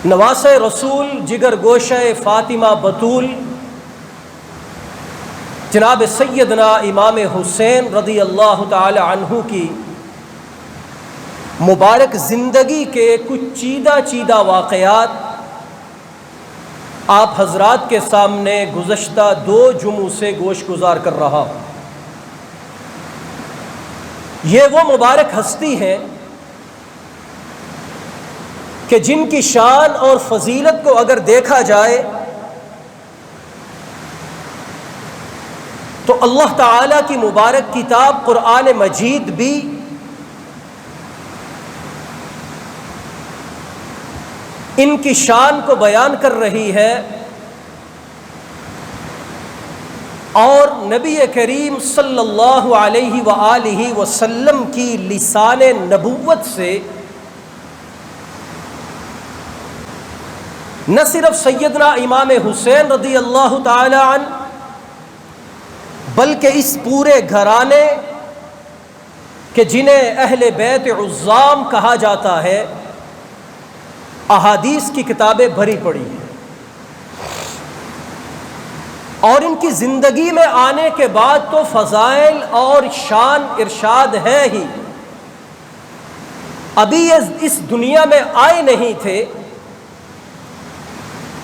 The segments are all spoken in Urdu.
نواسہ رسول جگر گوشہ فاطمہ بطول جناب سیدنا امام حسین رضی اللہ تعالی عنہ کی مبارک زندگی کے کچھ چیدہ واقعات آپ حضرات کے سامنے گزشتہ 2 جمعوں سے گوش گزار کر رہا ہوں۔ یہ وہ مبارک ہستی ہیں کہ جن کی شان اور فضیلت کو اگر دیکھا جائے تو اللہ تعالیٰ کی مبارک کتاب قرآن مجید بھی ان کی شان کو بیان کر رہی ہے، اور نبی کریم صلی اللہ علیہ وآلہ وسلم کی لسان نبوت سے نہ صرف سیدنا امام حسین رضی اللہ تعالی عنہ بلکہ اس پورے گھرانے کہ جنہیں اہل بیت عظام کہا جاتا ہے احادیث کی کتابیں بھری پڑی ہیں، اور ان کی زندگی میں آنے کے بعد تو فضائل اور شان ارشاد ہے ہی۔ ابھی یہ اس دنیا میں آئے نہیں تھے،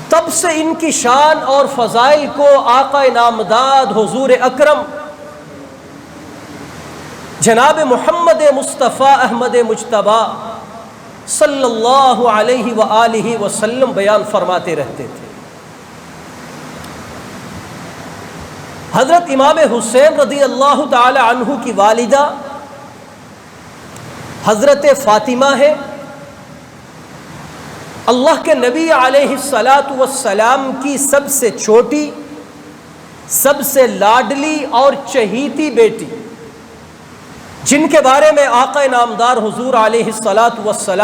تب سے ان کی شان اور فضائل کو آقا نامداد حضور اکرم جناب محمد مصطفیٰ احمد مجتبیٰ صلی اللہ علیہ وآلہ وسلم بیان فرماتے رہتے تھے۔ حضرت امام حسین رضی اللہ تعالی عنہ کی والدہ حضرت فاطمہ ہے، اللہ کے نبی علیہ الصلاۃ کی سب سے چھوٹی، سب سے لاڈلی اور چہیتی بیٹی، جن کے بارے میں آقا نامدار حضور علیہ الصلاۃ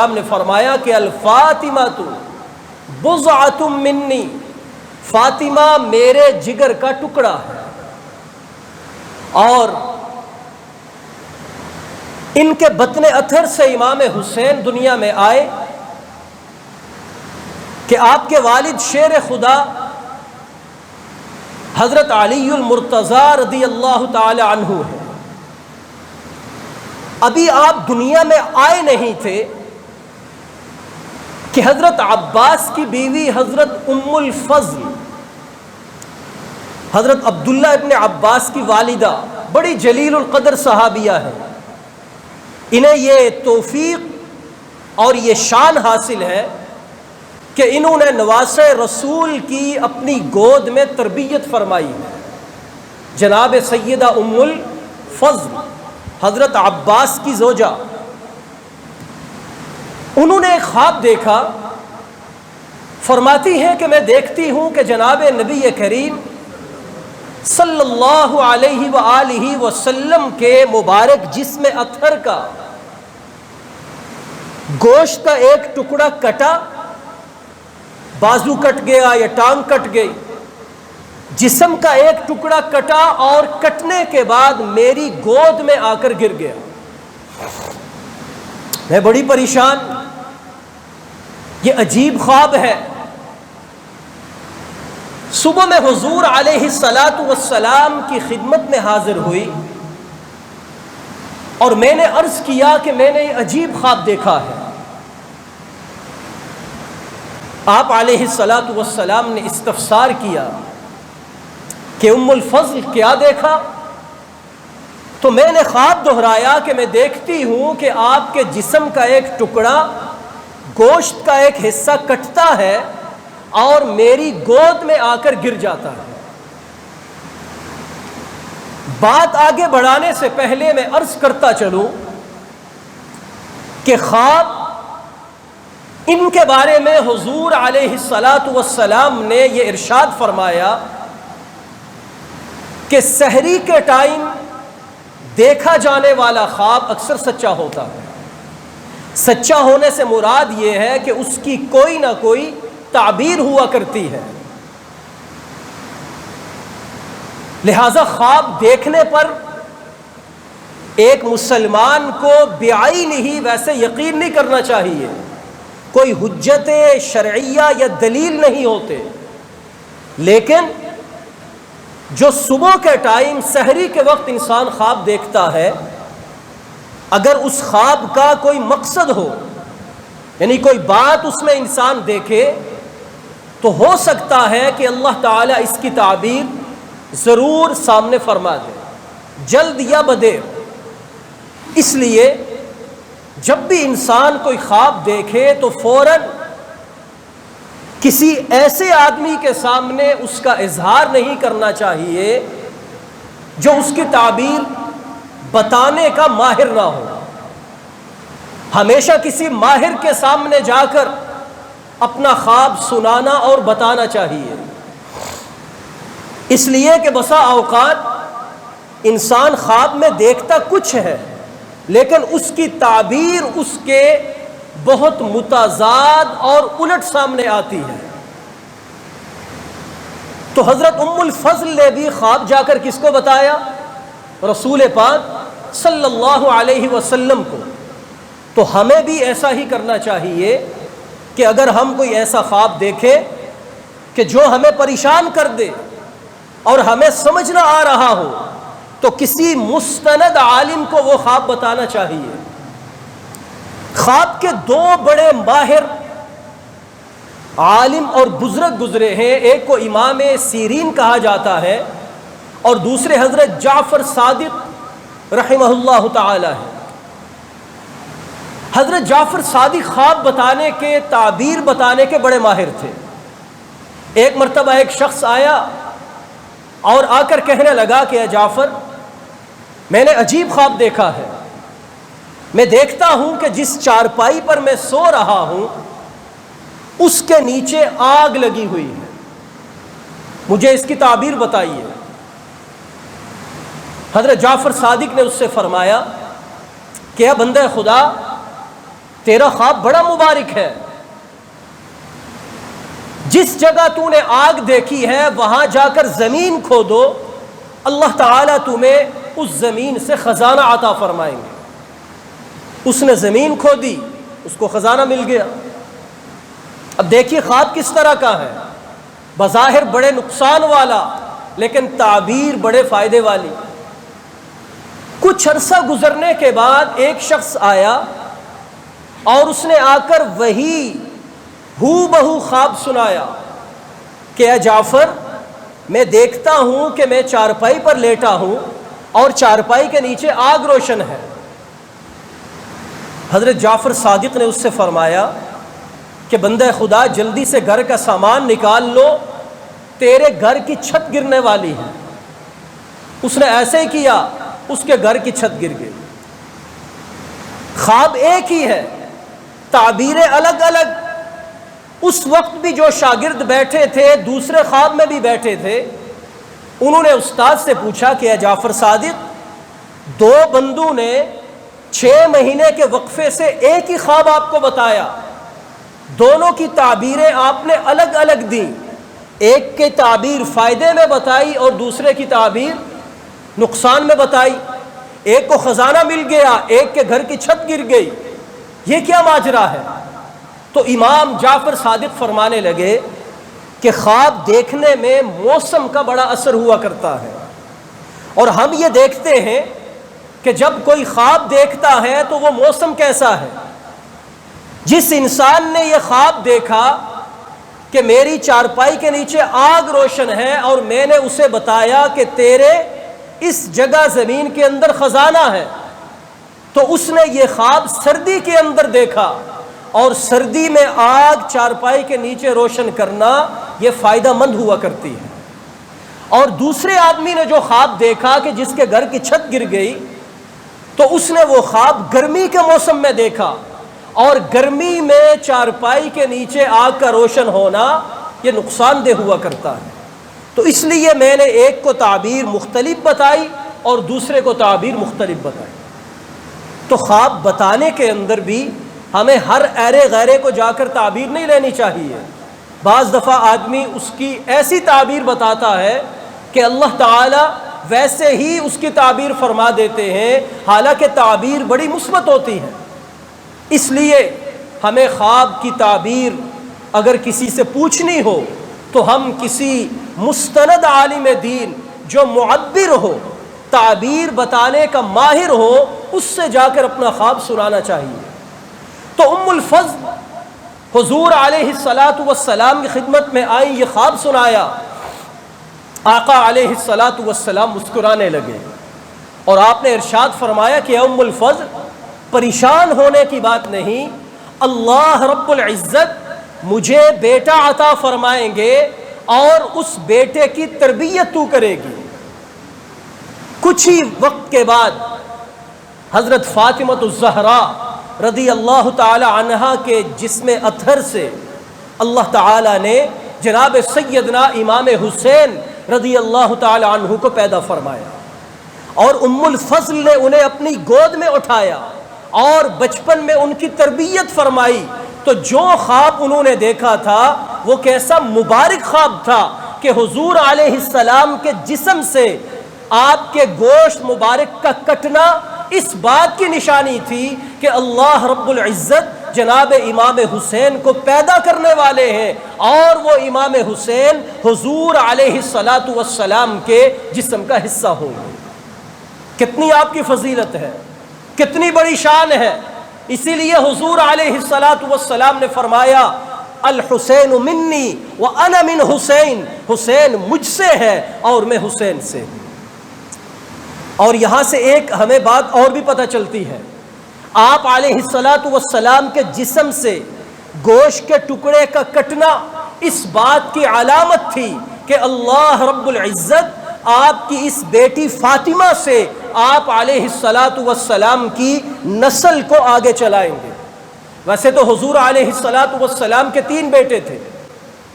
نے فرمایا کہ الفاطمۃ بضعۃ منی، فاطمہ میرے جگر کا ٹکڑا ہے۔ اور ان کے بطن اطہر سے امام حسین دنیا میں آئے کہ آپ کے والد شیر خدا حضرت علی المرتضی رضی اللہ تعالی عنہ ہیں۔ ابھی آپ دنیا میں آئے نہیں تھے کہ حضرت عباس کی بیوی حضرت ام الفضل حضرت عبداللہ ابن عباس کی والدہ بڑی جلیل القدر صحابیہ ہے، انہیں یہ توفیق اور یہ شان حاصل ہے کہ انہوں نے نواسہ رسول کی اپنی گود میں تربیت فرمائی ہے۔ جناب سیدہ ام الفضل حضرت عباس کی زوجہ، انہوں نے ایک خواب دیکھا، فرماتی ہیں کہ میں دیکھتی ہوں کہ جناب نبی کریم صلی اللہ علیہ وآلہ وسلم کے مبارک جسم اطہر کا گوشت کا ایک ٹکڑا کٹا، بازو کٹ گیا یا ٹانگ کٹ گئی، جسم کا ایک ٹکڑا کٹا اور کٹنے کے بعد میری گود میں آ کر گر گیا۔ میں بڑی پریشان، یہ عجیب خواب ہے۔ صبح میں حضور علیہ السلام کی خدمت میں حاضر ہوئی اور میں نے عرض کیا کہ میں نے یہ عجیب خواب دیکھا ہے۔ آپ علیہ السلام نے استفسار کیا کہ ام الفضل کیا دیکھا؟ تو میں نے خواب دہرایا کہ میں دیکھتی ہوں کہ آپ کے جسم کا ایک ٹکڑا گوشت کا ایک حصہ کٹتا ہے اور میری گود میں آ کر گر جاتا ہے۔ بات آگے بڑھانے سے پہلے میں عرض کرتا چلوں کہ خواب ان کے بارے میں حضور علیہ السلام نے یہ ارشاد فرمایا کہ سحری کے ٹائم دیکھا جانے والا خواب اکثر سچا ہوتا ہے۔ سچا ہونے سے مراد یہ ہے کہ اس کی کوئی نہ کوئی تعبیر ہوا کرتی ہے، لہذا خواب دیکھنے پر ایک مسلمان کو بعین ہی ویسے یقین نہیں کرنا چاہیے کوئی حجت شرعیہ یا دلیل نہیں ہوتے، لیکن جو صبح کے ٹائم سحری کے وقت انسان خواب دیکھتا ہے، اگر اس خواب کا کوئی مقصد ہو، یعنی کوئی بات اس میں انسان دیکھے، تو ہو سکتا ہے کہ اللہ تعالیٰ اس کی تعبیر ضرور سامنے فرما دے، جلد یا بدیر۔ اس لیے جب بھی انسان کوئی خواب دیکھے تو فوراً کسی ایسے آدمی کے سامنے اس کا اظہار نہیں کرنا چاہیے جو اس کی تعبیر بتانے کا ماہر نہ ہو۔ ہمیشہ کسی ماہر کے سامنے جا کر اپنا خواب سنانا اور بتانا چاہیے، اس لیے کہ بسا اوقات انسان خواب میں دیکھتا کچھ ہے، لیکن اس کی تعبیر اس کے بہت متضاد اور الٹ سامنے آتی ہے۔ تو حضرت ام الفضل نے بھی خواب جا کر کس کو بتایا؟ رسول پاک صلی اللہ علیہ وسلم کو۔ تو ہمیں بھی ایسا ہی کرنا چاہیے کہ اگر ہم کوئی ایسا خواب دیکھیں کہ جو ہمیں پریشان کر دے اور ہمیں سمجھ نہ آ رہا ہو، تو کسی مستند عالم کو وہ خواب بتانا چاہیے۔ خواب کے دو بڑے ماہر عالم اور بزرگ گزرے ہیں، ایک کو امام سیرین کہا جاتا ہے اور دوسرے حضرت جعفر صادق رحمہ اللہ تعالی ہے۔ حضرت جعفر صادق خواب بتانے کے، تعبیر بتانے کے بڑے ماہر تھے۔ ایک مرتبہ ایک شخص آیا اور آ کر کہنے لگا کہ اے جعفر، میں نے عجیب خواب دیکھا ہے، میں دیکھتا ہوں کہ جس چارپائی پر میں سو رہا ہوں اس کے نیچے آگ لگی ہوئی ہے، مجھے اس کی تعبیر بتائیے۔ حضرت جعفر صادق نے اس سے فرمایا کہ اے بندہ خدا، تیرا خواب بڑا مبارک ہے، جس جگہ تو نے آگ دیکھی ہے وہاں جا کر زمین کھودو، اللہ تعالیٰ تمہیں اس زمین سے خزانہ عطا فرمائیں گے۔ اس نے زمین کھودی، اس کو خزانہ مل گیا۔ اب دیکھیے خواب کس طرح کا ہے، بظاہر بڑے نقصان والا لیکن تعبیر بڑے فائدے والی۔ کچھ عرصہ گزرنے کے بعد ایک شخص آیا اور اس نے آ کر وہی ہو بہو خواب سنایا کہ اے جعفر، میں دیکھتا ہوں کہ میں چارپائی پر لیٹا ہوں اور چارپائی کے نیچے آگ روشن ہے۔ حضرت جعفر صادق نے اس سے فرمایا کہ بندہ خدا، جلدی سے گھر کا سامان نکال لو، تیرے گھر کی چھت گرنے والی ہے۔ اس نے ایسے ہی کیا، اس کے گھر کی چھت گر گئی۔ خواب ایک ہی ہے، تعبیریں الگ الگ۔ اس وقت بھی جو شاگرد بیٹھے تھے دوسرے خواب میں بھی بیٹھے تھے، انہوں نے استاد سے پوچھا کہ اے جعفر صادق، دو بندوں نے 6 مہینے کے وقفے سے ایک ہی خواب آپ کو بتایا، دونوں کی تعبیریں آپ نے الگ الگ دیں، ایک کی تعبیر فائدے میں بتائی اور دوسرے کی تعبیر نقصان میں بتائی، ایک کو خزانہ مل گیا، ایک کے گھر کی چھت گر گئی، یہ کیا ماجرا ہے؟ تو امام جعفر صادق فرمانے لگے کہ خواب دیکھنے میں موسم کا بڑا اثر ہوا کرتا ہے، اور ہم یہ دیکھتے ہیں کہ جب کوئی خواب دیکھتا ہے تو وہ موسم کیسا ہے۔ جس انسان نے یہ خواب دیکھا کہ میری چارپائی کے نیچے آگ روشن ہے اور میں نے اسے بتایا کہ تیرے اس جگہ زمین کے اندر خزانہ ہے، تو اس نے یہ خواب سردی کے اندر دیکھا، اور سردی میں آگ چارپائی کے نیچے روشن کرنا یہ فائدہ مند ہوا کرتی ہے۔ اور دوسرے آدمی نے جو خواب دیکھا کہ جس کے گھر کی چھت گر گئی، تو اس نے وہ خواب گرمی کے موسم میں دیکھا، اور گرمی میں چارپائی کے نیچے آگ کا روشن ہونا یہ نقصان دہ ہوا کرتا ہے۔ تو اس لیے میں نے ایک کو تعبیر مختلف بتائی اور دوسرے کو تعبیر مختلف بتائی۔ تو خواب بتانے کے اندر بھی ہمیں ہر ایرے غیرے کو جا کر تعبیر نہیں لینی چاہیے۔ بعض دفعہ آدمی اس کی ایسی تعبیر بتاتا ہے کہ اللہ تعالیٰ ویسے ہی اس کی تعبیر فرما دیتے ہیں، حالانکہ تعبیر بڑی مثبت ہوتی ہے۔ اس لیے ہمیں خواب کی تعبیر اگر کسی سے پوچھنی ہو تو ہم کسی مستند عالم دین جو معبر ہو، تعبیر بتانے کا ماہر ہو، اس سے جا کر اپنا خواب سنانا چاہیے۔ تو ام الفضل حضور علیہ الصلاۃ والسلام کی خدمت میں آئی، یہ خواب سنایا۔ آقا علیہ الصلاۃ والسلام مسکرانے لگے اور آپ نے ارشاد فرمایا کہ ام الفضل، پریشان ہونے کی بات نہیں، اللہ رب العزت مجھے بیٹا عطا فرمائیں گے اور اس بیٹے کی تربیت تو کرے گی۔ کچھ ہی وقت کے بعد حضرت فاطمہ الزہرا رضی اللہ تعالی عنہا کے جسم اطہر سے اللہ تعالی نے جناب سیدنا امام حسین رضی اللہ تعالی عنہ کو پیدا فرمایا، اور ام الفضل نے انہیں اپنی گود میں اٹھایا اور بچپن میں ان کی تربیت فرمائی۔ تو جو خواب انہوں نے دیکھا تھا وہ کیسا مبارک خواب تھا کہ حضور علیہ السلام کے جسم سے آپ کے گوشت مبارک کا کٹنا اس بات کی نشانی تھی کہ اللہ رب العزت جناب امام حسین کو پیدا کرنے والے ہیں، اور وہ امام حسین حضور علیہ الصلاۃ والسلام کے جسم کا حصہ ہوں گے۔ کتنی آپ کی فضیلت ہے، کتنی بڑی شان ہے۔ اسی لیے حضور علیہ الصلاۃ والسلام نے فرمایا الحسین منی وانا من حسین، حسین مجھ سے ہے اور میں حسین سے ہوں۔ اور یہاں سے ایک ہمیں بات اور بھی پتہ چلتی ہے، آپ علیہ الصلاۃ والسلام کے جسم سے گوشت کے ٹکڑے کا کٹنا اس بات کی علامت تھی کہ اللہ رب العزت آپ کی اس بیٹی فاطمہ سے آپ علیہ الصلاۃ والسلام کی نسل کو آگے چلائیں گے۔ ویسے تو حضور علیہ الصلاۃ والسلام کے 3 بیٹے تھے،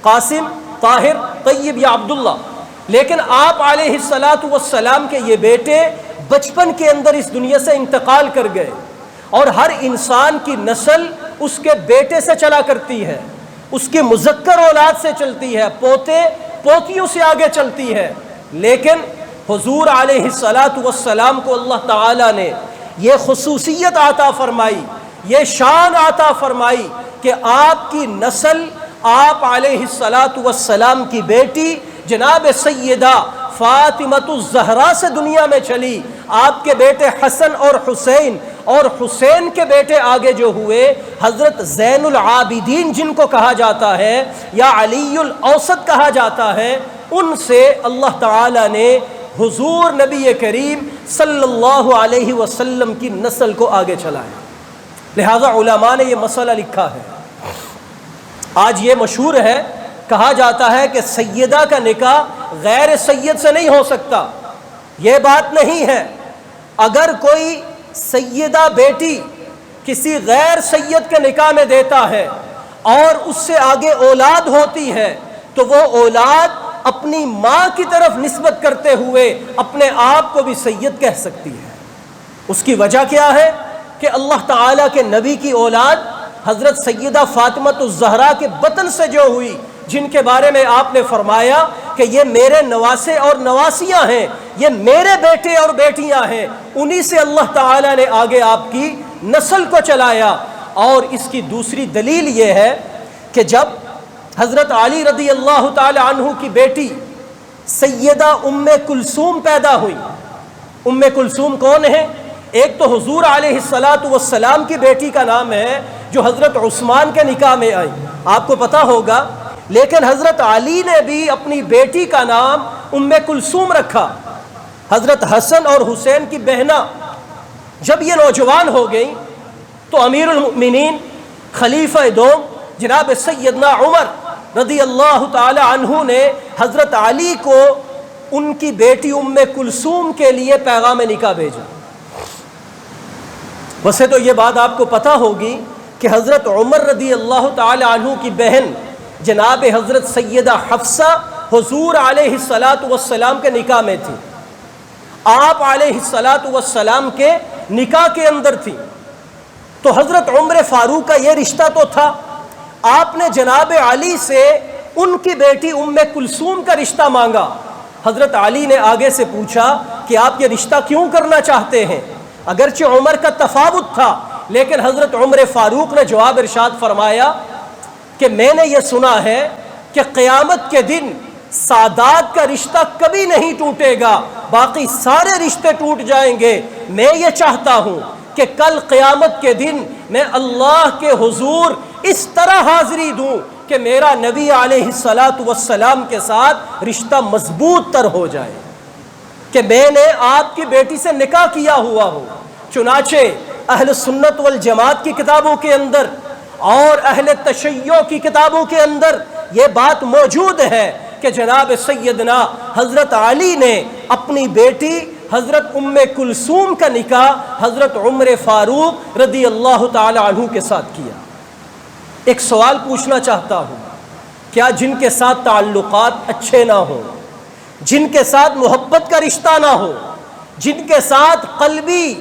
قاسم، طاہر، طیب یا عبداللہ، لیکن آپ علیہ الصلاۃ والسلام کے یہ بیٹے بچپن کے اندر اس دنیا سے انتقال کر گئے، اور ہر انسان کی نسل اس کے بیٹے سے چلا کرتی ہے، اس کی مذکر اولاد سے چلتی ہے، پوتے پوتیوں سے آگے چلتی ہے۔ لیکن حضور علیہ الصلاۃ والسلام کو اللہ تعالی نے یہ خصوصیت عطا فرمائی، یہ شان عطا فرمائی کہ آپ کی نسل آپ علیہ الصلاۃ والسلام کی بیٹی جناب سیدہ فاطمہ الزہرا سے دنیا میں چلی۔ آپ کے بیٹے حسن اور حسین، اور حسین کے بیٹے آگے جو ہوئے حضرت زین العابدین جن کو کہا جاتا ہے یا علی الاوسط کہا جاتا ہے، ان سے اللہ تعالی نے حضور نبی کریم صلی اللہ علیہ وسلم کی نسل کو آگے چلایا۔ لہذا علماء نے یہ مسئلہ لکھا ہے، آج یہ مشہور ہے، کہا جاتا ہے کہ سیدہ کا نکاح غیر سید سے نہیں ہو سکتا۔ یہ بات نہیں ہے، اگر کوئی سیدہ بیٹی کسی غیر سید کے نکاح میں دیتا ہے اور اس سے آگے اولاد ہوتی ہے تو وہ اولاد اپنی ماں کی طرف نسبت کرتے ہوئے اپنے آپ کو بھی سید کہہ سکتی ہے۔ اس کی وجہ کیا ہے کہ اللہ تعالیٰ کے نبی کی اولاد حضرت سیدہ فاطمہ الزہرا کے بطن سے جو ہوئی، جن کے بارے میں آپ نے فرمایا کہ یہ میرے نواسے اور نواسیاں ہیں، یہ میرے بیٹے اور بیٹیاں ہیں، انہی سے اللہ تعالیٰ نے آگے آپ کی نسل کو چلایا۔ اور اس کی دوسری دلیل یہ ہے کہ جب حضرت علی رضی اللہ تعالی عنہ کی بیٹی سیدہ ام کلثوم پیدا ہوئی، ام کلثوم کون ہے؟ ایک تو حضور علیہ الصلاۃ والسلام کی بیٹی کا نام ہے جو حضرت عثمان کے نکاح میں آئی، آپ کو پتہ ہوگا، لیکن حضرت علی نے بھی اپنی بیٹی کا نام ام کلثوم رکھا۔ حضرت حسن اور حسین کی بہنہ جب یہ نوجوان ہو گئیں تو امیر المؤمنین خلیفہ دوم جناب سیدنا عمر رضی اللہ تعالی عنہ نے حضرت علی کو ان کی بیٹی ام کلثوم کے لیے پیغام نکاح بھیجا۔ ویسے تو یہ بات آپ کو پتہ ہوگی کہ حضرت عمر رضی اللہ تعالی عنہ کی بہن جناب حضرت سیدہ حفصہ حضور علیہ الصلاۃ والسلام کے نکاح میں تھی، آپ علیہ الصلاۃ والسلام کے نکاح کے اندر تھی۔ تو حضرت عمر فاروق کا یہ رشتہ تو تھا، آپ نے جناب علی سے ان کی بیٹی ام کلثوم کا رشتہ مانگا۔ حضرت علی نے آگے سے پوچھا کہ آپ یہ رشتہ کیوں کرنا چاہتے ہیں؟ اگرچہ عمر کا تفاوت تھا، لیکن حضرت عمر فاروق نے جواب ارشاد فرمایا کہ میں نے یہ سنا ہے کہ قیامت کے دن سادات کا رشتہ کبھی نہیں ٹوٹے گا، باقی سارے رشتے ٹوٹ جائیں گے۔ میں یہ چاہتا ہوں کہ کل قیامت کے دن میں اللہ کے حضور اس طرح حاضری دوں کہ میرا نبی علیہ السلام کے ساتھ رشتہ مضبوط تر ہو جائے، کہ میں نے آپ کی بیٹی سے نکاح کیا ہوا ہو۔ چنانچہ اہل سنت والجماعت کی کتابوں کے اندر اور اہل تشیع کی کتابوں کے اندر یہ بات موجود ہے کہ جناب سیدنا حضرت علی نے اپنی بیٹی حضرت ام کلثوم کا نکاح حضرت عمر فاروق رضی اللہ تعالی عنہ کے ساتھ کیا۔ ایک سوال پوچھنا چاہتا ہوں، کیا جن کے ساتھ تعلقات اچھے نہ ہوں، جن کے ساتھ محبت کا رشتہ نہ ہو، جن کے ساتھ قلبی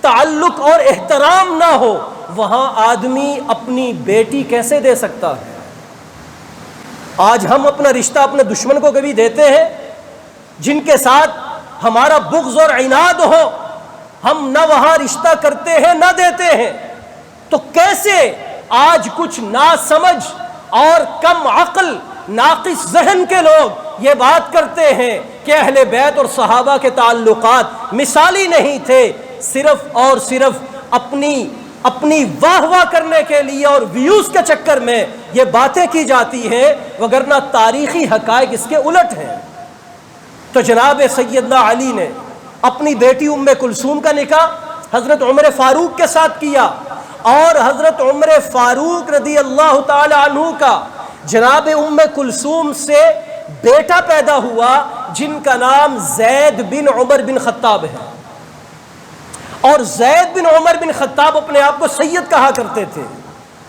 تعلق اور احترام نہ ہو، وہاں آدمی اپنی بیٹی کیسے دے سکتا ہے؟ آج ہم اپنا رشتہ اپنے دشمن کو کبھی دیتے ہیں؟ جن کے ساتھ ہمارا بغض اور عناد ہو، ہم نہ وہاں رشتہ کرتے ہیں نہ دیتے ہیں۔ تو کیسے آج کچھ ناسمجھ اور کم عقل ناقص ذہن کے لوگ یہ بات کرتے ہیں کہ اہل بیت اور صحابہ کے تعلقات مثالی نہیں تھے، صرف اور صرف اپنی واہ واہ کرنے کے لیے اور ویوز کے چکر میں یہ باتیں کی جاتی ہیں، وگرنہ تاریخی حقائق اس کے الٹ ہیں۔ تو جناب سیدنا علی نے اپنی بیٹی ام کلثوم کا نکاح حضرت عمر فاروق کے ساتھ کیا، اور حضرت عمر فاروق رضی اللہ تعالی عنہ کا جناب ام کلثوم سے بیٹا پیدا ہوا جن کا نام زید بن عمر بن خطاب ہے۔ اور زید بن عمر بن خطاب اپنے آپ کو سید کہا کرتے تھے،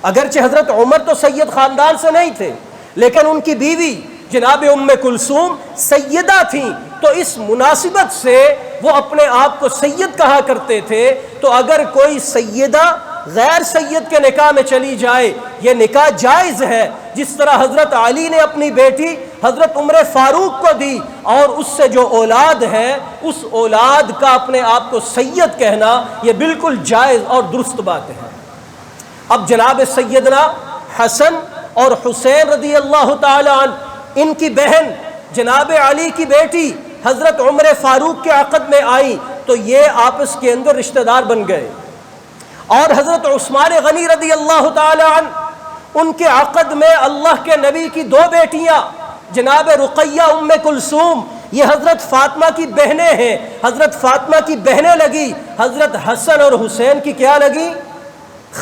اگرچہ حضرت عمر تو سید خاندان سے نہیں تھے، لیکن ان کی بیوی جناب ام کلثوم سیدہ تھیں، تو اس مناسبت سے وہ اپنے آپ کو سید کہا کرتے تھے۔ تو اگر کوئی سیدہ غیر سید کے نکاح میں چلی جائے، یہ نکاح جائز ہے، جس طرح حضرت علی نے اپنی بیٹی حضرت عمر فاروق کو دی، اور اس سے جو اولاد ہے اس اولاد کا اپنے آپ کو سید کہنا یہ بالکل جائز اور درست بات ہے۔ اب جناب سیدنا حسن اور حسین رضی اللہ تعالی عنہ، ان کی بہن جناب علی کی بیٹی حضرت عمر فاروق کے عقد میں آئی، تو یہ آپس کے اندر رشتہ دار بن گئے۔ اور حضرت عثمان غنی رضی اللہ تعالی عنہ، ان کے عقد میں اللہ کے نبی کی دو بیٹیاں جناب رقیہ ام کلثوم، یہ حضرت فاطمہ کی بہنیں ہیں، حضرت فاطمہ کی بہنیں لگی، حضرت حسن اور حسین کی کیا لگی؟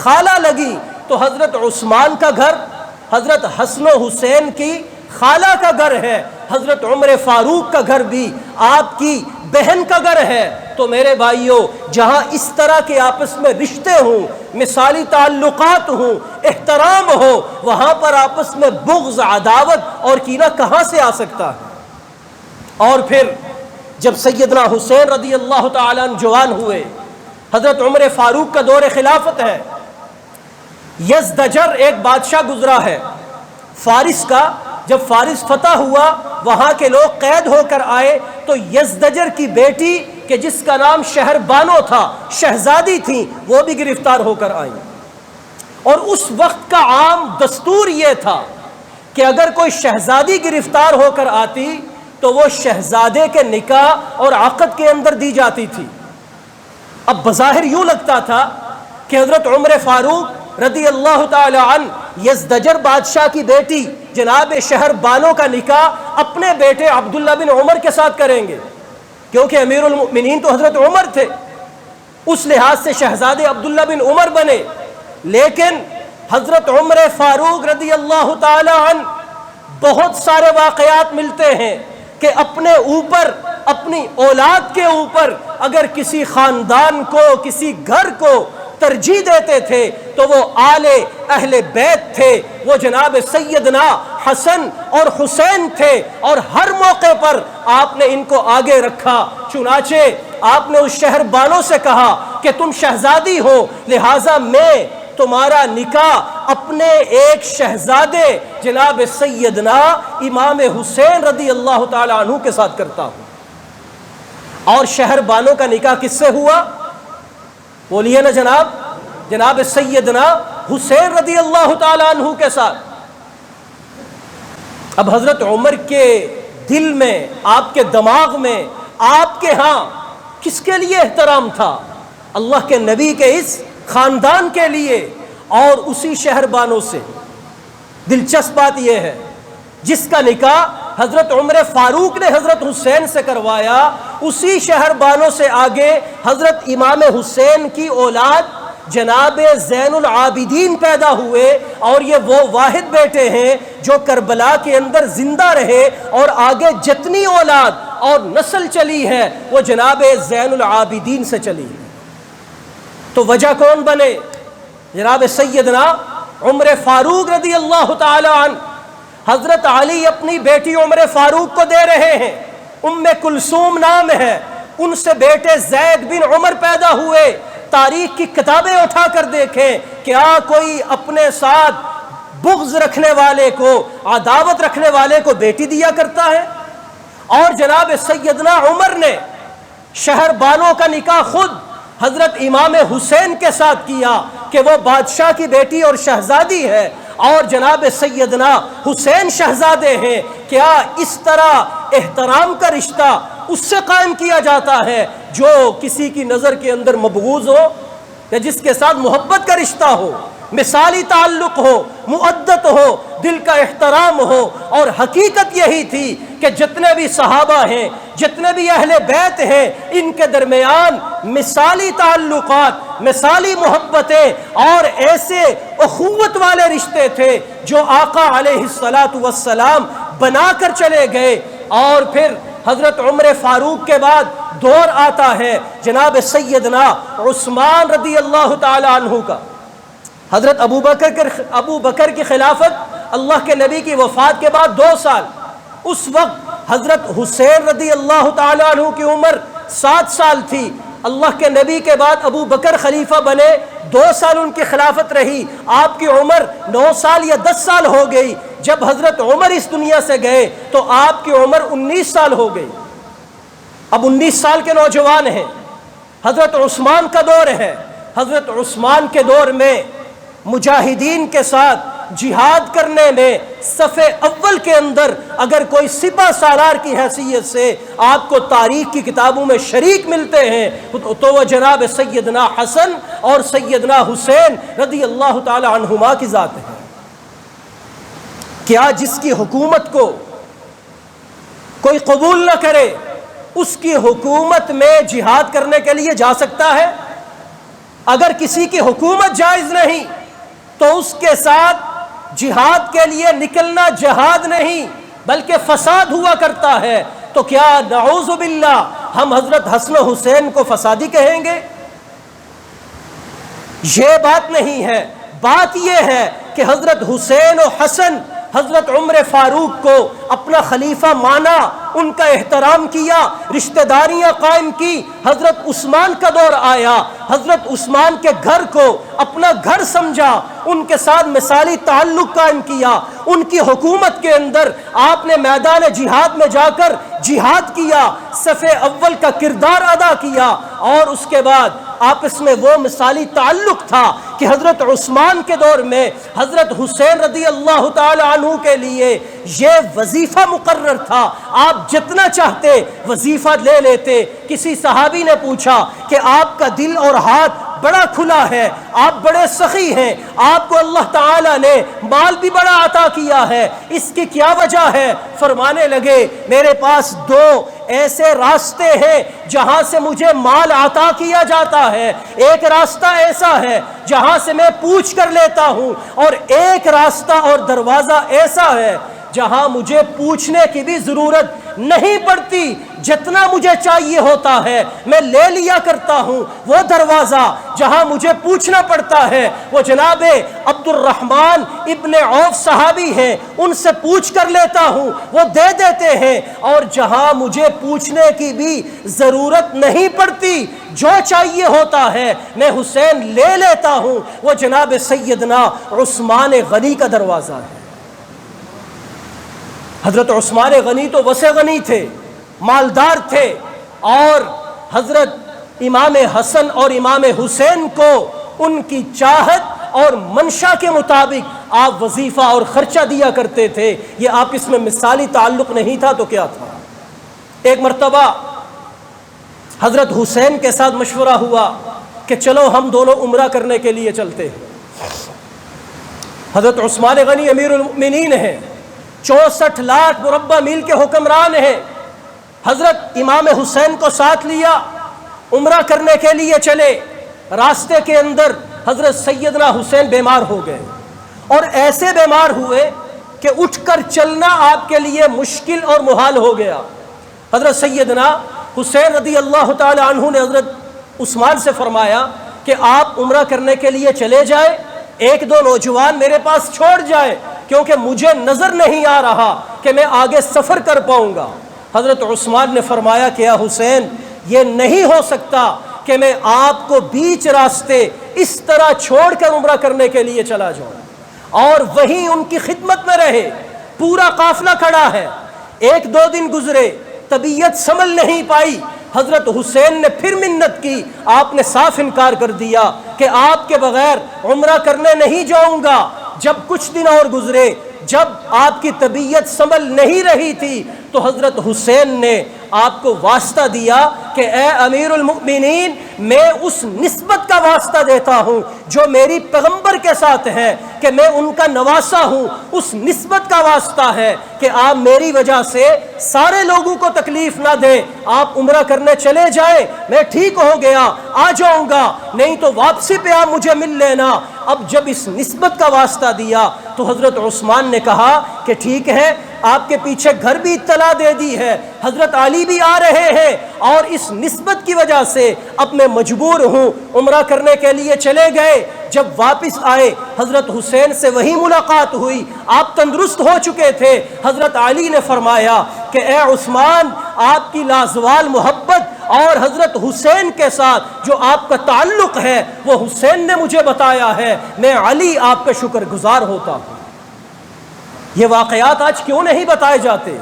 خالہ لگی۔ تو حضرت عثمان کا گھر حضرت حسن و حسین کی خالہ کا گھر ہے، حضرت عمر فاروق کا گھر بھی آپ کی بہن کا گھر ہے۔ تو میرے بھائیوں، جہاں اس طرح کے آپس میں رشتے ہوں، مثالی تعلقات ہوں، احترام ہو، وہاں پر آپس میں بغض، عداوت اور کینہ کہاں سے آ سکتا ہے؟ اور پھر جب سیدنا حسین رضی اللہ تعالیٰ عنہ جوان ہوئے، حضرت عمر فاروق کا دور خلافت ہے، یزدجر ایک بادشاہ گزرا ہے فارس کا۔ جب فارس فتح ہوا، وہاں کے لوگ قید ہو کر آئے، تو یزدجر کی بیٹی کہ جس کا نام شہر بانو تھا، شہزادی تھی، وہ بھی گرفتار ہو کر آئیں۔ اور اس وقت کا عام دستور یہ تھا کہ اگر کوئی شہزادی گرفتار ہو کر آتی تو وہ شہزادے کے نکاح اور عقد کے اندر دی جاتی تھی۔ اب بظاہر یوں لگتا تھا کہ حضرت عمر فاروق رضی اللہ تعالی عنہ یزدجر بادشاہ کی بیٹی جناب شہر بانو کا نکاح اپنے بیٹے عبداللہ بن عمر کے ساتھ کریں گے، کیونکہ امیر المؤمنین تو حضرت عمر تھے، اس لحاظ سے شہزادے عبداللہ بن عمر بنے۔ لیکن حضرت عمر فاروق رضی اللہ تعالی عنہ بہت سارے واقعات ملتے ہیں کہ اپنے اوپر، اپنی اولاد کے اوپر اگر کسی خاندان کو، کسی گھر کو ترجیح دیتے تھے تو وہ آل اہل بیت تھے، وہ جناب سیدنا حسن اور حسین تھے، اور ہر موقع پر آپ نے ان کو آگے رکھا۔ چنانچہ آپ نے اس شہر بانو سے کہا کہ تم شہزادی ہو، لہٰذا میں تمہارا نکاح اپنے ایک شہزادے جناب سیدنا امام حسین رضی اللہ تعالی عنہ کے ساتھ کرتا ہوں۔ اور شہر بانو کا نکاح کس سے ہوا؟ بولیے نا جناب، جناب سیدنا حسین رضی اللہ تعالیٰ عنہ کے ساتھ۔ اب حضرت عمر کے دل میں، آپ کے دماغ میں، آپ کے ہاں کس کے لیے احترام تھا؟ اللہ کے نبی کے اس خاندان کے لیے اور اسی شہر بانوں سے۔ دلچسپ بات یہ ہے، جس کا نکاح حضرت عمر فاروق نے حضرت حسین سے کروایا، اسی شہر بانوں سے آگے حضرت امام حسین کی اولاد جناب زین العابدین پیدا ہوئے، اور یہ وہ واحد بیٹے ہیں جو کربلا کے اندر زندہ رہے، اور آگے جتنی اولاد اور نسل چلی ہے وہ جناب زین العابدین سے چلی ہے۔ تو وجہ کون بنے؟ جناب سیدنا عمر فاروق رضی اللہ تعالی عنہ۔ حضرت علی اپنی بیٹی عمر فاروق کو دے رہے ہیں، ام کلثوم نام ہے، ان سے بیٹے زید بن عمر پیدا ہوئے۔ تاریخ کی کتابیں اٹھا کر دیکھیں، کیا کوئی اپنے ساتھ بغض رکھنے والے کو، عداوت رکھنے والے کو بیٹی دیا کرتا ہے؟ اور جناب سیدنا عمر نے شہر بانوں کا نکاح خود حضرت امام حسین کے ساتھ کیا کہ وہ بادشاہ کی بیٹی اور شہزادی ہے، اور جناب سیدنا حسین شہزادے ہیں۔ کیا اس طرح احترام کا رشتہ اس سے قائم کیا جاتا ہے جو کسی کی نظر کے اندر مبغوض ہو، یا جس کے ساتھ محبت کا رشتہ ہو، مثالی تعلق ہو، مؤدت ہو، دل کا احترام ہو؟ اور حقیقت یہی تھی کہ جتنے بھی صحابہ ہیں، جتنے بھی اہل بیت ہیں، ان کے درمیان مثالی تعلقات، مثالی محبتیں اور ایسے اخوت والے رشتے تھے جو آقا علیہ السلام بنا کر چلے گئے۔ اور پھر حضرت عمر فاروق کے بعد دور آتا ہے جناب سیدنا عثمان رضی اللہ تعالی عنہ کا۔ حضرت ابو بکر کی خلافت اللہ کے نبی کی وفات کے بعد 2 سال، اس وقت حضرت حسین رضی اللہ تعالی عنہ کی عمر 7 سال تھی۔ اللہ کے نبی کے بعد ابو بکر خلیفہ بنے، 2 سال ان کی خلافت رہی، آپ کی عمر 9 سال یا 10 سال ہو گئی۔ جب حضرت عمر اس دنیا سے گئے تو آپ کی عمر 19 سال ہو گئی۔ اب 19 سال کے نوجوان ہیں۔ حضرت عثمان کا دور ہے۔ حضرت عثمان کے دور میں مجاہدین کے ساتھ جہاد کرنے میں صف اول کے اندر اگر کوئی سپہ سالار کی حیثیت سے آپ کو تاریخ کی کتابوں میں شریک ملتے ہیں تو وہ جناب سیدنا حسن اور سیدنا حسین رضی اللہ تعالی عنہما کی ذات ہے۔ کیا جس کی حکومت کو کوئی قبول نہ کرے اس کی حکومت میں جہاد کرنے کے لیے جا سکتا ہے؟ اگر کسی کی حکومت جائز نہیں تو اس کے ساتھ جہاد کے لیے نکلنا جہاد نہیں بلکہ فساد ہوا کرتا ہے۔ تو کیا نعوذ باللہ ہم حضرت حسن و حسین کو فسادی کہیں گے؟ یہ بات نہیں ہے۔ بات یہ ہے کہ حضرت حسین و حسن حضرت عمر فاروق کو اپنا خلیفہ مانا، ان کا احترام کیا، رشتہ داریاں قائم کی۔ حضرت عثمان کا دور آیا، حضرت عثمان کے گھر کو اپنا گھر سمجھا، ان کے ساتھ مثالی تعلق قائم کیا۔ ان کی حکومت کے اندر آپ نے میدان جہاد میں جا کر جہاد کیا، صف اول کا کردار ادا کیا، اور اس کے بعد آپس میں وہ مثالی تعلق تھا کہ حضرت عثمان کے دور میں حضرت حسین رضی اللہ تعالی عنہ کے لیے یہ وظیفہ مقرر تھا، آپ جتنا چاہتے وظیفہ لے لیتے۔ کسی صحابی نے پوچھا کہ آپ کا دل اور ہاتھ بڑا کھلا ہے، آپ بڑے سخی ہیں، آپ کو اللہ تعالیٰ نے مال بھی بڑا عطا کیا ہے، اس کی کیا وجہ ہے؟ فرمانے لگے میرے پاس 2 ایسے راستے ہیں جہاں سے مجھے مال عطا کیا جاتا ہے۔ ایک راستہ ایسا ہے جہاں سے میں پوچھ کر لیتا ہوں، اور ایک راستہ اور دروازہ ایسا ہے جہاں مجھے پوچھنے کی بھی ضرورت نہیں پڑتی، جتنا مجھے چاہیے ہوتا ہے میں لے لیا کرتا ہوں۔ وہ دروازہ جہاں مجھے پوچھنا پڑتا ہے وہ جناب عبد الرحمن ابن عوف صحابی ہیں، ان سے پوچھ کر لیتا ہوں، وہ دے دیتے ہیں۔ اور جہاں مجھے پوچھنے کی بھی ضرورت نہیں پڑتی، جو چاہیے ہوتا ہے میں حسین لے لیتا ہوں، وہ جناب سیدنا عثمان غنی کا دروازہ ہے۔ حضرت عثمان غنی تو وسع غنی تھے، مالدار تھے، اور حضرت امام حسن اور امام حسین کو ان کی چاہت اور منشا کے مطابق آپ وظیفہ اور خرچہ دیا کرتے تھے۔ یہ آپس میں مثالی تعلق نہیں تھا تو کیا تھا؟ ایک مرتبہ حضرت حسین کے ساتھ مشورہ ہوا کہ چلو ہم دونوں عمرہ کرنے کے لیے چلتے ہیں۔ حضرت عثمان غنی امیر المؤمنین ہیں، 64 لاکھ مربع میل کے حکمران ہیں۔ حضرت امام حسین کو ساتھ لیا، عمرہ کرنے کے لیے چلے۔ راستے کے اندر حضرت سیدنا حسین بیمار ہو گئے، اور ایسے بیمار ہوئے کہ اٹھ کر چلنا آپ کے لیے مشکل اور محال ہو گیا۔ حضرت سیدنا حسین رضی اللہ تعالی عنہ نے حضرت عثمان سے فرمایا کہ آپ عمرہ کرنے کے لیے چلے جائیں، ایک دو نوجوان میرے پاس چھوڑ جائے، کیونکہ مجھے نظر نہیں آ رہا کہ میں آگے سفر کر پاؤں گا۔ حضرت عثمان نے فرمایا کہ یا حسین، یہ نہیں ہو سکتا کہ میں آپ کو بیچ راستے اس طرح چھوڑ کر عمرہ کرنے کے لیے چلا جاؤں، اور وہیں ان کی خدمت میں رہے۔ پورا قافلہ کھڑا ہے، ایک دو دن گزرے، طبیعت سنبھل نہیں پائی۔ حضرت حسین نے پھر منت کی، آپ نے صاف انکار کر دیا کہ آپ کے بغیر عمرہ کرنے نہیں جاؤں گا۔ جب کچھ دن اور گزرے، جب آپ کی طبیعت سنبھل نہیں رہی تھی، تو حضرت حسین نے آپ کو واسطہ دیا کہ اے امیر المؤمنین، میں اس نسبت کا واسطہ دیتا ہوں جو میری پیغمبر کے ساتھ ہے، کہ میں ان کا نواسا ہوں۔ اس نسبت کا واسطہ ہے کہ آپ میری وجہ سے سارے لوگوں کو تکلیف نہ دیں، آپ عمرہ کرنے چلے جائیں، میں ٹھیک ہو گیا آ جاؤں گا، نہیں تو واپسی پہ آپ مجھے مل لینا۔ اب جب اس نسبت کا واسطہ دیا تو حضرت عثمان نے کہا کہ ٹھیک ہے، آپ کے پیچھے گھر بھی اطلاع دے دی ہے، حضرت علی بھی آ رہے ہیں، اور اس نسبت کی وجہ سے اب میں مجبور ہوں، عمرہ کرنے کے لیے چلے گئے۔ جب واپس آئے، حضرت حسین سے وہی ملاقات ہوئی، آپ تندرست ہو چکے تھے۔ حضرت علی نے فرمایا کہ اے عثمان، آپ کی لازوال محبت اور حضرت حسین کے ساتھ جو آپ کا تعلق ہے وہ حسین نے مجھے بتایا ہے، میں علی آپ کا شکر گزار ہوتا ہوں۔ یہ واقعات آج کیوں نہیں بتائے جاتے؟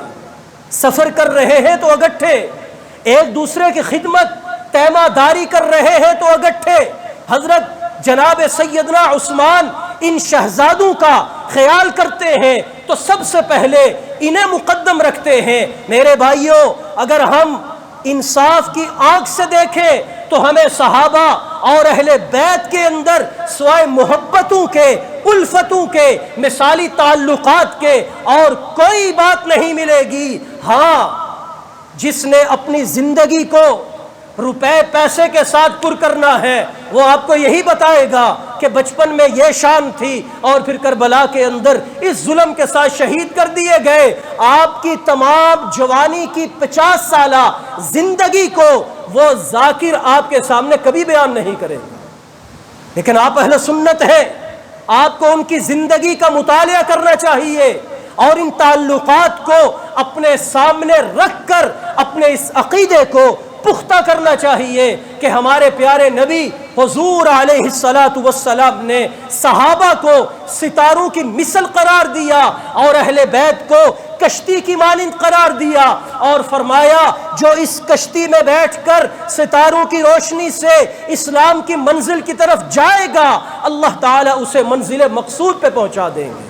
سفر کر رہے ہیں تو اگٹھے، ایک دوسرے کی خدمت تیمہ داری کر رہے ہیں تو اگٹھے۔ حضرت جناب سیدنا عثمان ان شہزادوں کا خیال کرتے ہیں تو سب سے پہلے انہیں مقدم رکھتے ہیں۔ میرے بھائیوں، اگر ہم انصاف کی آنکھ سے دیکھیں تو ہمیں صحابہ اور اہل بیت کے اندر سوائے محبتوں کے، الفتوں کے، مثالی تعلقات کے اور کوئی بات نہیں ملے گی۔ ہاں، جس نے اپنی زندگی کو روپے پیسے کے ساتھ پر کرنا ہے، وہ آپ کو یہی بتائے گا کہ بچپن میں یہ شان تھی اور پھر کربلا کے اندر اس ظلم کے ساتھ شہید کر دیے گئے۔ آپ کی تمام جوانی کی 50 سالہ زندگی کو وہ ذاکر آپ کے سامنے کبھی بیان نہیں کرے گا، لیکن آپ اہل سنت ہیں، آپ کو ان کی زندگی کا مطالعہ کرنا چاہیے اور ان تعلقات کو اپنے سامنے رکھ کر اپنے اس عقیدے کو پختہ کرنا چاہیے کہ ہمارے پیارے نبی حضور علیہ الصلاۃ والسلام نے صحابہ کو ستاروں کی مثل قرار دیا اور اہل بیت کو کشتی کی مانند قرار دیا، اور فرمایا جو اس کشتی میں بیٹھ کر ستاروں کی روشنی سے اسلام کی منزل کی طرف جائے گا، اللہ تعالیٰ اسے منزل مقصود پہ پہنچا دیں گے۔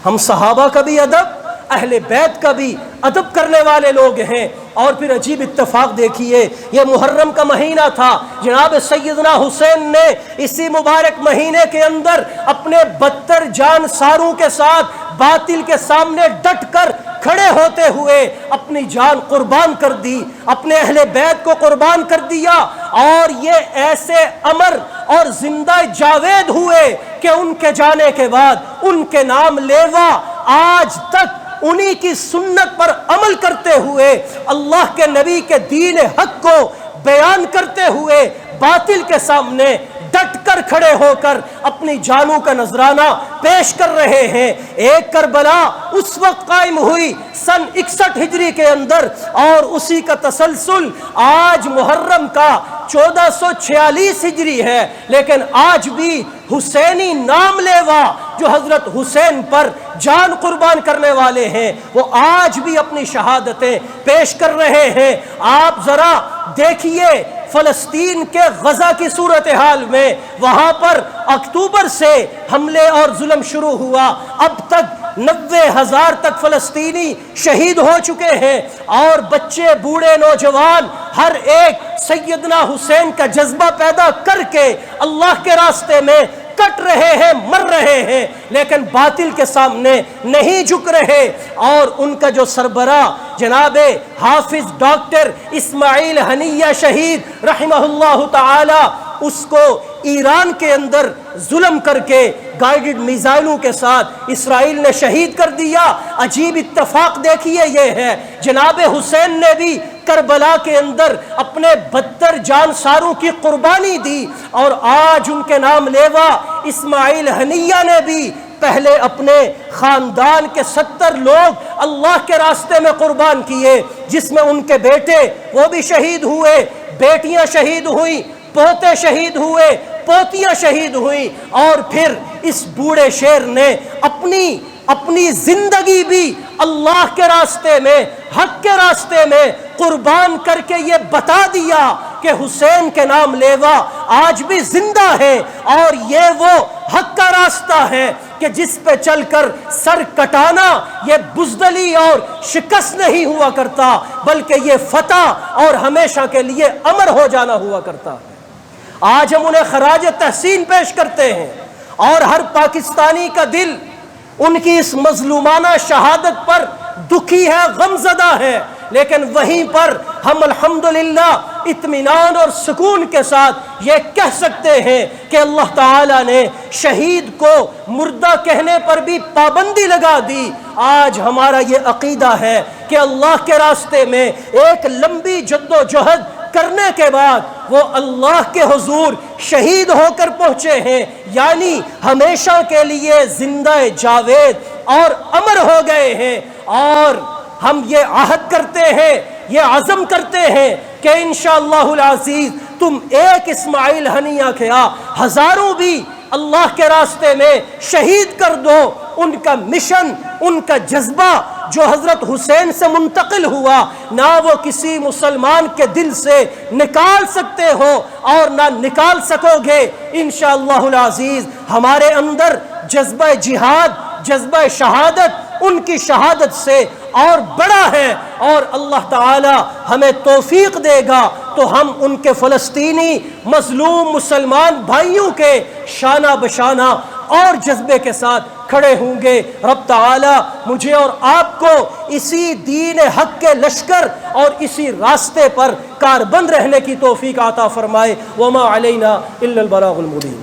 ہم صحابہ کا بھی ادب، اہل بیت کا بھی ادب کرنے والے لوگ ہیں۔ اور پھر عجیب اتفاق دیکھیے، یہ محرم کا مہینہ تھا، جناب سیدنا حسین نے اسی مبارک مہینے کے اندر اپنے 72 جانساروں کے ساتھ باطل کے سامنے ڈٹ کر کھڑے ہوتے ہوئے اپنی جان قربان کر دی، اپنے اہل بیت کو قربان کر دیا، اور یہ ایسے امر اور زندہ جاوید ہوئے کہ ان کے جانے کے بعد ان کے نام لیوا آج تک انہی کی سنت پر عمل کرتے ہوئے، اللہ کے نبی کے دین حق کو بیان کرتے ہوئے باطل کے سامنے ڈٹ کر کھڑے ہو کر اپنی جانوں کا نذرانہ پیش کر رہے ہیں۔ ایک کربلا اس وقت قائم ہوئی سن 61 ہجری کے اندر، اور اسی کا تسلسل آج محرم کا 1446 ہجری ہے، لیکن آج بھی حسینی نام لیوا جو حضرت حسین پر جان قربان کرنے والے ہیں، وہ آج بھی اپنی شہادتیں پیش کر رہے ہیں۔ آپ ذرا دیکھیے فلسطین کے غزہ کی صورتحال میں وہاں پر اکتوبر سے حملے اور ظلم شروع ہوا، اب تک 90,000 تک فلسطینی شہید ہو چکے ہیں، اور بچے بوڑھے نوجوان ہر ایک سیدنا حسین کا جذبہ پیدا کر کے اللہ کے راستے میں کٹ رہے ہیں، مر رہے ہیں، لیکن باطل کے سامنے نہیں جھک رہے۔ اور ان کا جو سربراہ جناب حافظ ڈاکٹر اسماعیل ہنیہ شہید رحمہ اللہ تعالی، اس کو ایران کے اندر ظلم کر کے گائیڈڈ میزائلوں کے ساتھ اسرائیل نے شہید کر دیا۔ عجیب اتفاق دیکھیے یہ ہے، جناب حسین نے بھی کربلا کے اندر اپنے 72 جانساروں کی قربانی دی، اور آج ان کے نام لیوا اسماعیل ہنیہ نے بھی پہلے اپنے خاندان کے 70 لوگ اللہ کے راستے میں قربان کیے، جس میں ان کے بیٹے وہ بھی شہید ہوئے، بیٹیاں شہید ہوئیں، پوتے شہید ہوئے، پوتیاں شہید ہوئیں، اور پھر اس بوڑھے شیر نے اپنی زندگی بھی اللہ کے راستے میں، حق کے راستے میں قربان کر کے یہ بتا دیا کہ حسین کے نام لیوا آج بھی زندہ ہے، اور یہ وہ حق کا راستہ ہے کہ جس پہ چل کر سر کٹانا یہ بزدلی اور شکست نہیں ہوا کرتا، بلکہ یہ فتح اور ہمیشہ کے لیے امر ہو جانا ہوا کرتا ہے۔ آج ہم انہیں خراج تحسین پیش کرتے ہیں، اور ہر پاکستانی کا دل ان کی اس مظلومانہ شہادت پر دکھی ہے، غمزدہ ہے، لیکن وہیں پر ہم الحمدللہ اطمینان اور سکون کے ساتھ یہ کہہ سکتے ہیں کہ اللہ تعالیٰ نے شہید کو مردہ کہنے پر بھی پابندی لگا دی۔ آج ہمارا یہ عقیدہ ہے کہ اللہ کے راستے میں ایک لمبی جد و جہد کرنے کے بعد وہ اللہ کے حضور شہید ہو کر پہنچے ہیں، یعنی ہمیشہ کے لیے زندہ جاوید اور امر ہو گئے ہیں۔ اور ہم یہ عہد کرتے ہیں، یہ عزم کرتے ہیں کہ انشاءاللہ العزیز تم ایک اسماعیل ہنیہ کے ہزاروں بھی اللہ کے راستے میں شہید کر دو۔ ان کا مشن، ان کا جذبہ جو حضرت حسین سے منتقل ہوا، نہ وہ کسی مسلمان کے دل سے نکال سکتے ہو اور نہ نکال سکو گے۔ انشاءاللہ العزیز ہمارے اندر جذبہ جہاد، جذبہ شہادت ان کی شہادت سے اور بڑا ہے، اور اللہ تعالی ہمیں توفیق دے گا تو ہم ان کے فلسطینی مظلوم مسلمان بھائیوں کے شانہ بشانہ اور جذبے کے ساتھ کھڑے ہوں گے۔ رب تعالی مجھے اور آپ کو اسی دین حق کے لشکر اور اسی راستے پر کاربند رہنے کی توفیق عطا فرمائے۔ وما علینا الا البلاغ المبین۔